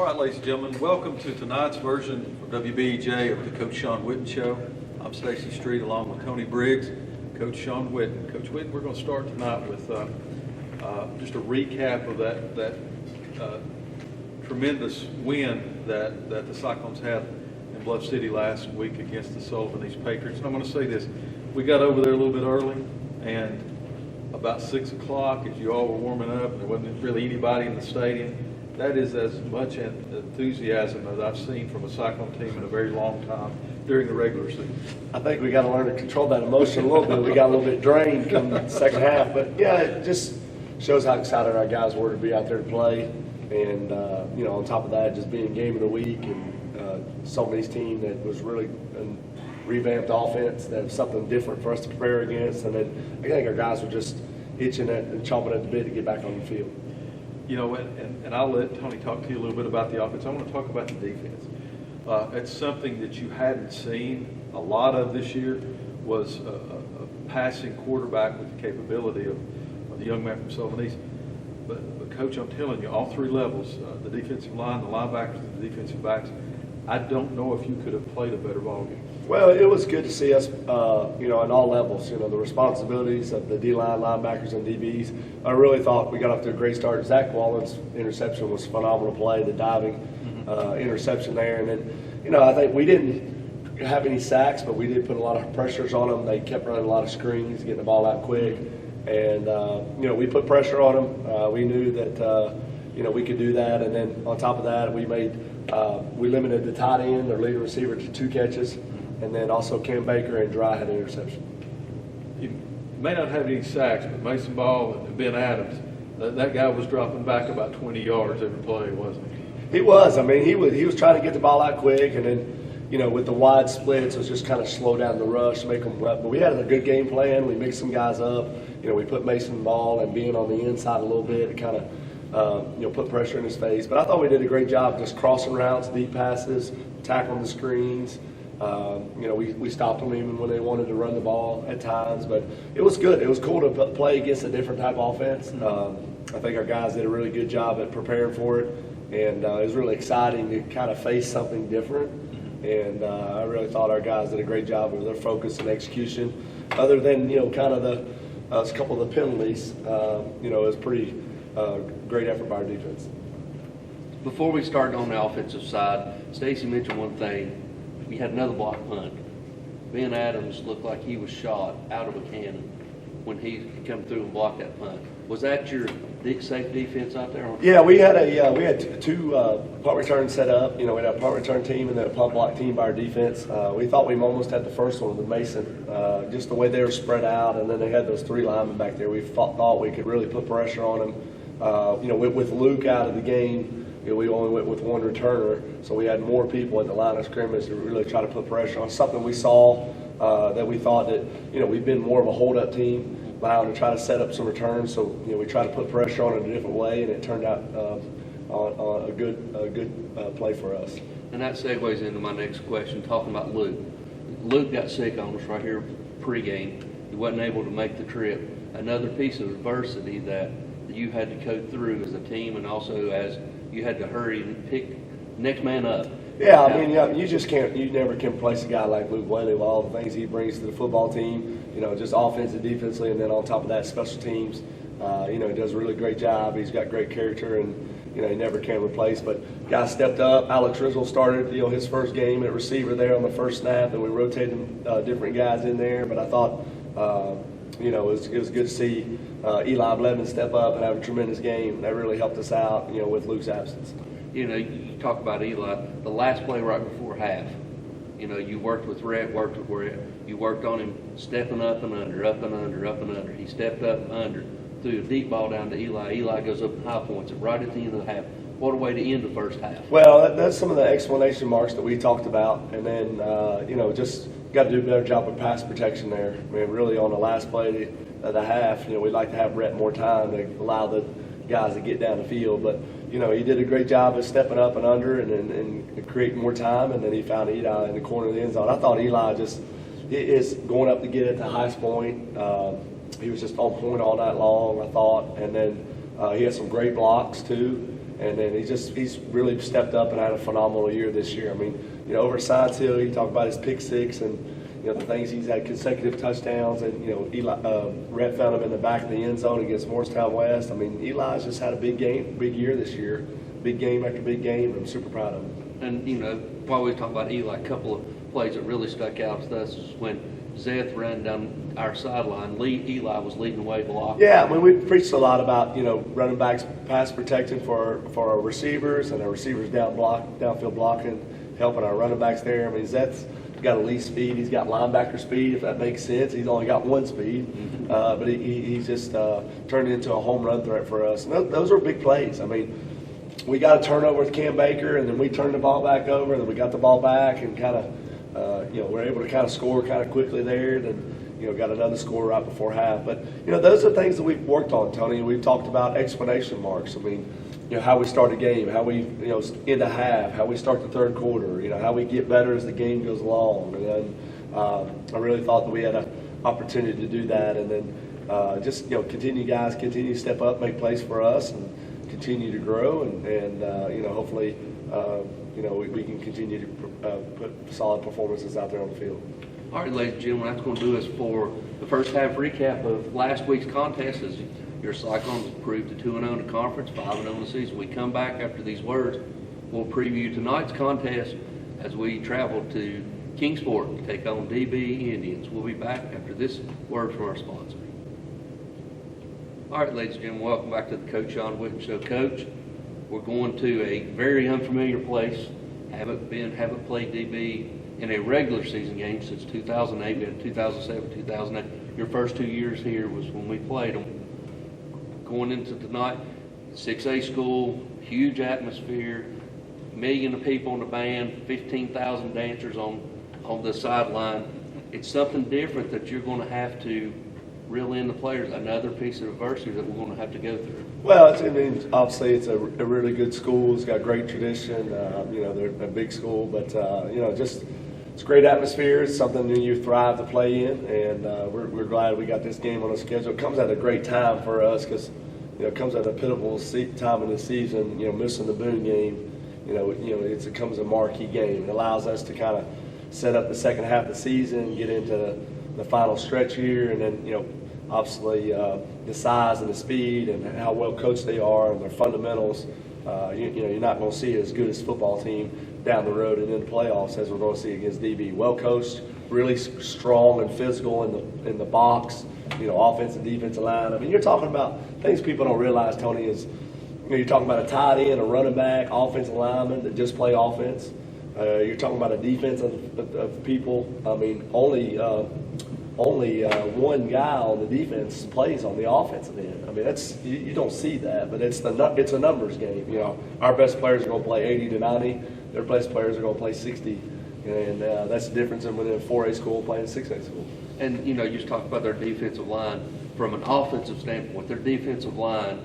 All right, ladies and gentlemen, welcome to tonight's version of WBEJ of the Coach Shawn Whitten Show. I'm Stacy Street along with Tony Briggs, Coach Shawn Whitten. Coach Whitten, we're going to start tonight with just a recap of that tremendous win that the Cyclones had in Bluff City last week against the Sullivanese Patriots. And I'm going to say this, we got over there a little bit early, and about 6 o'clock as you all were warming up, there wasn't really anybody in the stadium. That is as much enthusiasm as I've seen from a Cyclone team in a very long time during the regular season. I think we got to learn to control that emotion a little bit. We got a little bit drained come the second half, but yeah, it just shows how excited our guys were to be out there to play. And on top of that, just being game of the week and Sullivan's team that was really a revamped offense, that was something different for us to prepare against. And then I think our guys were just itching and chomping at the bit to get back on the field. You know, and I'll let Tony talk to you a little bit about the offense. I want to talk about the defense. It's something that you hadn't seen a lot of this year, was a passing quarterback with the capability of the young man from Sullivanese. But Coach, I'm telling you, all three levels, the defensive line, the linebackers, and the defensive backs, I don't know if you could have played a better ball game. Well, it was good to see us, in all levels. The responsibilities of the D-line, linebackers, and DBs. I really thought we got off to a great start. Zach Wallen's interception was a phenomenal play, the diving interception there. And then, I think we didn't have any sacks, but we did put a lot of pressures on them. They kept running a lot of screens, getting the ball out quick. And, we put pressure on them. We knew that, we could do that. And then on top of that, we limited the tight end, their leading receiver, to 2 catches. And then also Cam Baker and Dry had an interception. You may not have any sacks, but Mason Ball and Ben Adams, that guy was dropping back about 20 yards every play, wasn't he? He was. I mean, he was trying to get the ball out quick, and then, with the wide splits, it was just kind of slow down the rush, make them rep. But we had a good game plan. We mixed some guys up. We put Mason Ball and Ben on the inside a little bit to kind of, put pressure in his face. But I thought we did a great job just crossing routes, deep passes, tackling the screens. We stopped them even when they wanted to run the ball at times, but it was good. It was cool to play against a different type of offense. I think our guys did a really good job at preparing for it, and it was really exciting to kind of face something different. And I really thought our guys did a great job with their focus and execution. Other than kind of a couple of the penalties, it was pretty great effort by our defense. Before we started on the offensive side, Stacy mentioned one thing. We had another block punt. Ben Adams looked like he was shot out of a cannon when he come through and blocked that punt. Was that your safe defense out there? Yeah, we had two punt returns set up. We had a punt return team and then a punt block team by our defense. We thought we almost had the first one with Mason, just the way they were spread out, and then they had those 3 linemen back there. We thought we could really put pressure on them. With Luke out of the game, we only went with 1 returner, so we had more people at the line of scrimmage to really try to put pressure on. Something we saw that we thought that, we've been more of a hold-up team, allowing to try to set up some returns. So, we try to put pressure on it a different way, and it turned out on a good play for us. And that segues into my next question, talking about Luke. Luke got sick on us right here pregame. He wasn't able to make the trip. Another piece of adversity that you had to go through as a team, and also as you had to hurry and pick next man up. Yeah, I mean, you just can't. You never can replace a guy like Luke Whaley with all the things he brings to the football team. Just offensive, defensively, and then on top of that, special teams. He does a really great job. He's got great character, and he never can replace. But guys stepped up. Alex Rizzle started, his first game at receiver there on the first snap, and we rotated different guys in there. But I thought, it was good to see Eli Blevins step up and have a tremendous game. That really helped us out, with Luke's absence. You talk about Eli, the last play right before half. You worked with Rhett, you worked on him stepping up and under, up and under, up and under. He stepped up and under, threw a deep ball down to Eli. Eli goes up and high points it right at the end of the half. What a way to end the first half. Well, that's some of the exclamation marks that we talked about. And then, just got to do a better job with pass protection there. I mean, really on the last play of the half, we'd like to have Rhett more time to allow the guys to get down the field. But, he did a great job of stepping up and under and creating more time. And then he found Eli in the corner of the end zone. I thought Eli is going up to get it at the highest point. He was just on point all night long, I thought. And then he had some great blocks, too. And then he's really stepped up and had a phenomenal year this year. I mean, over at Science Hill, you talk about his pick six and, the things he's had, consecutive touchdowns, and, Rhett found him in the back of the end zone against Morristown West. I mean, Eli's just had a big year this year, big game after big game, and I'm super proud of him. And, while we talk about Eli, a couple of plays that really stuck out to us is when Zeth ran down our sideline, Eli was leading the way blocking. Yeah, I mean, we preached a lot about, running backs pass protection for our receivers, and our receivers downfield blocking, helping our running backs there. I mean, Zeth's got elite speed. He's got linebacker speed, if that makes sense. He's only got one speed, but he's just turned into a home run threat for us. And those are big plays. I mean, we got a turnover with Cam Baker, and then we turned the ball back over, and then we got the ball back, and kind of, we're able to kind of score kind of quickly there. Then, got another score right before half. But, those are things that we've worked on, Tony. We've talked about exclamation marks. I mean, how we start a game, how we, end a half, how we start the third quarter, how we get better as the game goes along. And then I really thought that we had an opportunity to do that. And then just, continue to step up, make plays for us, and continue to grow. And hopefully, we can continue to put solid performances out there on the field. All right, ladies and gentlemen, that's going to do us for the first half recap of last week's contest. As your Cyclones improved to 2-0 in the conference, 5-0 in the season. We come back after these words. We'll preview tonight's contest as we travel to Kingsport to take on DB Indians. We'll be back after this word from our sponsor. All right, ladies and gentlemen, welcome back to the Coach Shawn Whitten Show. Coach, we're going to a very unfamiliar place. Haven't played DB in a regular season game since 2008. We had 2007, 2008. Your first 2 years here was when we played them. Going into tonight, 6A school, huge atmosphere, million of people in the band, 15,000 dancers on the sideline. It's something different that you're going to have to reel in the players. Another piece of adversity that we're going to have to go through. Well, obviously it's a really good school. It's got great tradition. They're a big school, but it's a great atmosphere. It's something that you thrive to play in, and we're glad we got this game on the schedule. It comes at a great time for us because it comes at a pivotal time in the season. Missing the Boone game, it comes a marquee game. It allows us to kind of set up the second half of the season, get into the final stretch here, and then obviously the size and the speed and how well coached they are and their fundamentals. You're not going to see as good as football team down the road and in the playoffs as we're going to see against DB. Well coached, really strong and physical in the box. Offensive, defensive line. I mean, you're talking about things people don't realize, Tony, is you're talking about a tight end, a running back, offensive lineman that just play offense. You're talking about a defense of people. I mean, only one guy on the defense plays on the offensive end. I mean, that's you don't see that, but it's a numbers game. Our best players are going to play 80 to 90. Their best players are going to play 60, and that's the difference in within a 4A school playing a 6A school. And you just talked about their defensive line. From an offensive standpoint, their defensive line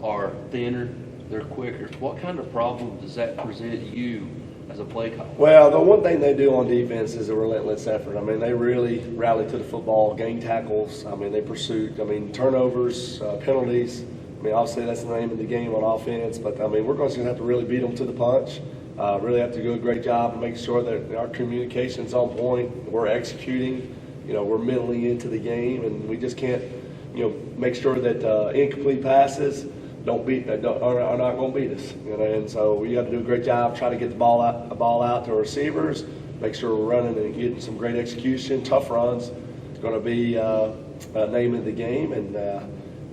are thinner, they're quicker. What kind of problem does that present you as a play caller? Well, the one thing they do on defense is a relentless effort. I mean, they really rally to the football, gain tackles. I mean, they pursue. I mean, turnovers, penalties. I mean, obviously that's the name of the game on offense. But I mean, we're going to have to really beat them to the punch. Really have to do a great job of making sure that our communication's on point. We're executing. We're mentally into the game, and we just can't, make sure that incomplete passes are not going to beat us. And so we have to do a great job trying to get the ball out to our receivers, make sure we're running and getting some great execution, tough runs. It's going to be name of the game, and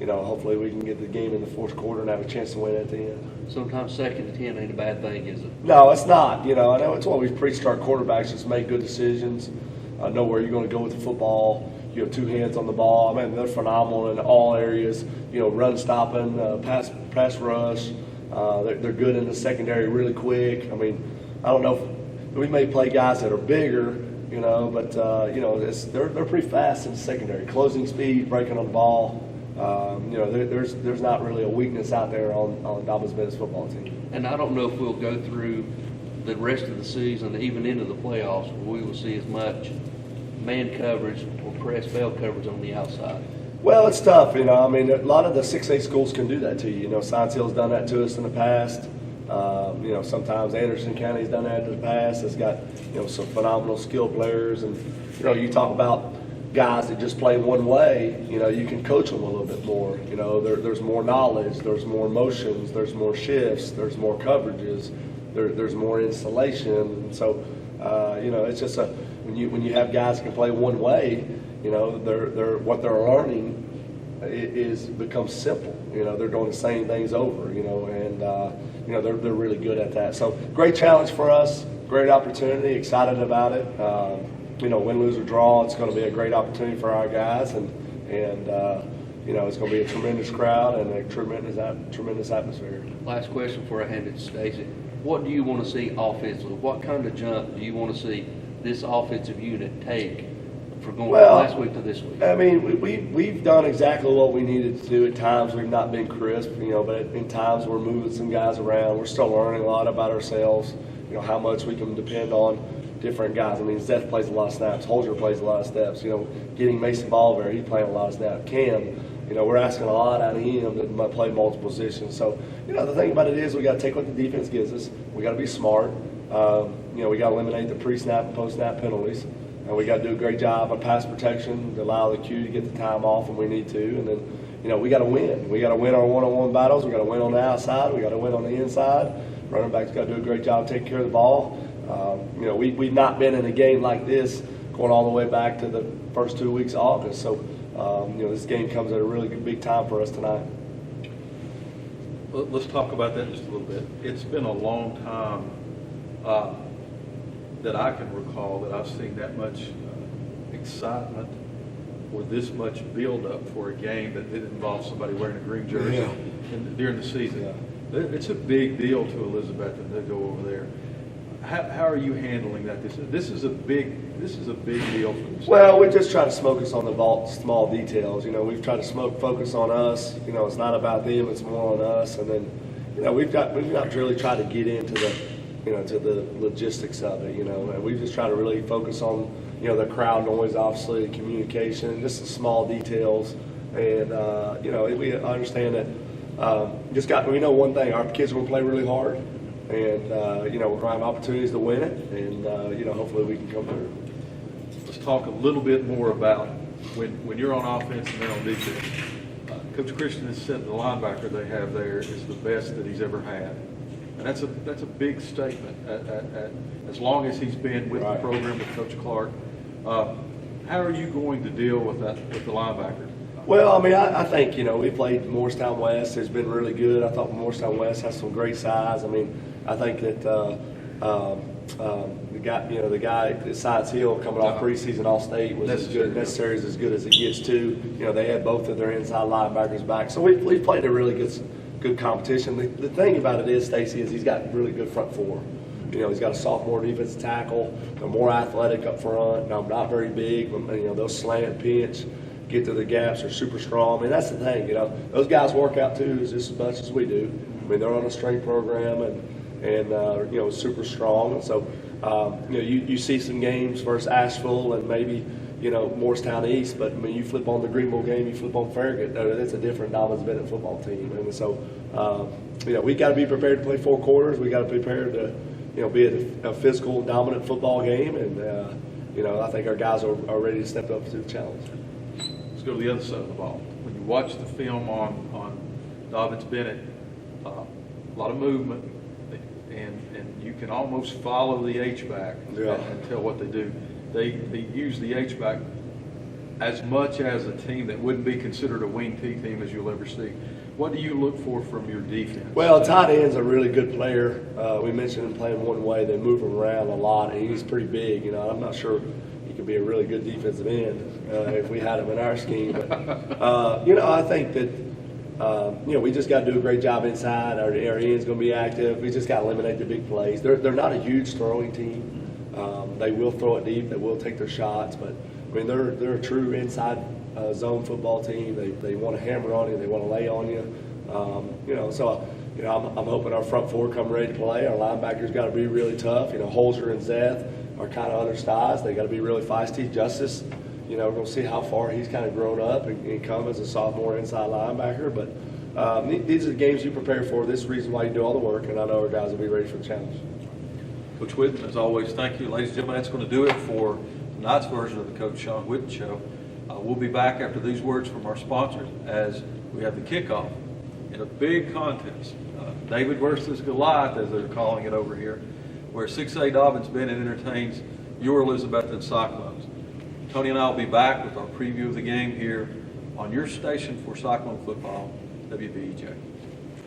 hopefully we can get the game in the fourth quarter and have a chance to win at the end. Sometimes 2nd and 10 ain't a bad thing, is it? No, it's not. I know it's what we preach to our quarterbacks: just make good decisions. Know where you're going to go with the football. You have two hands on the ball. I mean, they're phenomenal in all areas. Run stopping, pass rush. They're good in the secondary, really quick. I mean, I don't know if we may play guys that are bigger, but they're pretty fast in the secondary. Closing speed, breaking on the ball. There's not really a weakness out there on Dobyns Bennett's football team. And I don't know if we'll go through the rest of the season, even into the playoffs, where we will see as much man coverage or press fail coverage on the outside. Well, it's tough, you know. I mean, a lot of the 6A schools can do that to you. You know, Science Hill's done that to us in the past. You know, sometimes Anderson County's done that in the past. It's got, you know, some phenomenal skill players. And, you know, you talk about guys that just play one way, you know, you can coach them a little bit more. You know, there's more knowledge, there's more motions, there's more shifts, there's more coverages, there's more installation. And so, you know, it's just when you have guys that can play one way, you know, what they're learning becomes simple. You know, they're doing the same things over, you know, and, you know, they're really good at that. So great challenge for us, great opportunity, excited about it. You know, win, lose, or draw, it's going to be a great opportunity for our guys, and you know, it's going to be a tremendous crowd and a tremendous atmosphere. Last question before I hand it to Stacy. What do you want to see offensively? What kind of jump do you want to see this offensive unit take for going from last week to this week? I mean, we've done exactly what we needed to do. At times we've not been crisp, you know, but in times we're moving some guys around. We're still learning a lot about ourselves, you know, how much we can depend on different guys. I mean, Zeth plays a lot of snaps. Holger plays a lot of snaps. You know, getting Mason Ball there, he's playing a lot of snaps. Cam, you know, we're asking a lot out of him to play multiple positions. So, you know, the thing about it is we got to take what the defense gives us. We got to be smart. You know, we got to eliminate the pre-snap and post-snap penalties. And we got to do a great job of pass protection to allow the Q to get the time off when we need to. And then, you know, we got to win. We got to win our one-on-one battles. We got to win on the outside. We got to win on the inside. Running backs got to do a great job taking care of the ball. You know, we've not been in a game like this going all the way back to the first 2 weeks of August. So, you know, this game comes at a really big time for us tonight. Let's talk about that just a little bit. It's been a long time that I can recall that I've seen that much excitement or this much build-up for a game that didn't involve somebody wearing a green jersey during the season. Yeah. It's a big deal to Elizabethton to go over there. How are you handling that? This is a big deal for the state. Well, we just try to focus on the small details. You know, we've tried to focus on us. You know, it's not about them; it's more on us. And then, you know, we've not really tried to get into the logistics of it. You know, and we just try to really focus on, you know, the crowd noise, obviously, the communication, just the small details. And you know, we understand that. We know one thing: our kids are going to play really hard. And, you know, we're going to have opportunities to win it, and, you know, hopefully we can come through. Let's talk a little bit more about when you're on offense and they're on defense. Coach Christian has said the linebacker they have there is the best that he's ever had. And that's a big statement as long as he's been with the program with Coach Clark. How are you going to deal with the linebacker? Well, I mean, I think, you know, we played Morristown West. It's been really good. I thought Morristown West has some great size. I mean, I think that the guy at Science Hill coming off preseason All-State was as good. Necessary is as good as it gets too. You know, they had both of their inside linebackers back. So we played a really good competition. The thing about it is, Stacy, is he's got really good front four. You know, he's got a sophomore defensive tackle. They're more athletic up front. Now, not very big, but, you know, they'll slant, pinch, get to the gaps, are super strong. I mean, that's the thing, you know. Those guys work out too just as much as we do. I mean, they're on a strength program and you know, super strong. And so, you know, you see some games versus Asheville and maybe, you know, Morristown East, but I mean, you flip on the Greenville game, you flip on Farragut, that's a different Dobyns Bennett football team. And so, you know, we got to be prepared to play 4 quarters. We got to be prepared to, you know, be a physical, dominant football game. And, you know, I think our guys are ready to step up to the challenge. Let's go to the other side of the ball. When you watch the film on Dobyns Bennett, a lot of movement, and you can almost follow the H-back and tell what they do. They use the H-back as much as a team that wouldn't be considered a wing T team as you'll ever see. What do you look for from your defense? Well, tight end's a really good player. We mentioned him playing one way. They move him around a lot, and he's pretty big. You know, I'm not sure he could be a really good defensive end if we had him in our scheme. But, you know, I think that, you know, we just got to do a great job inside. Our end's going to be active. We just got to eliminate the big plays. They're not a huge throwing team. They will throw it deep. They will take their shots. But, I mean, they're a true inside zone football team. They want to hammer on you. They want to lay on you. You know, so, you know, I'm hoping our front four come ready to play. Our linebackers got to be really tough. You know, Holzer and Zeth are kind of undersized. They got to be really feisty. Justice, You know, we're going to see how far he's kind of grown up and come as a sophomore inside linebacker. But these are the games you prepare for. This is the reason why you do all the work, and I know our guys will be ready for the challenge. Coach Whitten, as always, thank you. Ladies and gentlemen, that's going to do it for tonight's version of the Coach Shawn Whitten Show. We'll be back after these words from our sponsors as we have the kickoff in a big contest, David versus Goliath, as they're calling it over here, where 6A Dobyns Bennett entertains your Elizabethton Cyclones. Tony and I will be back with our preview of the game here on your station for Cyclone football, WVEJ.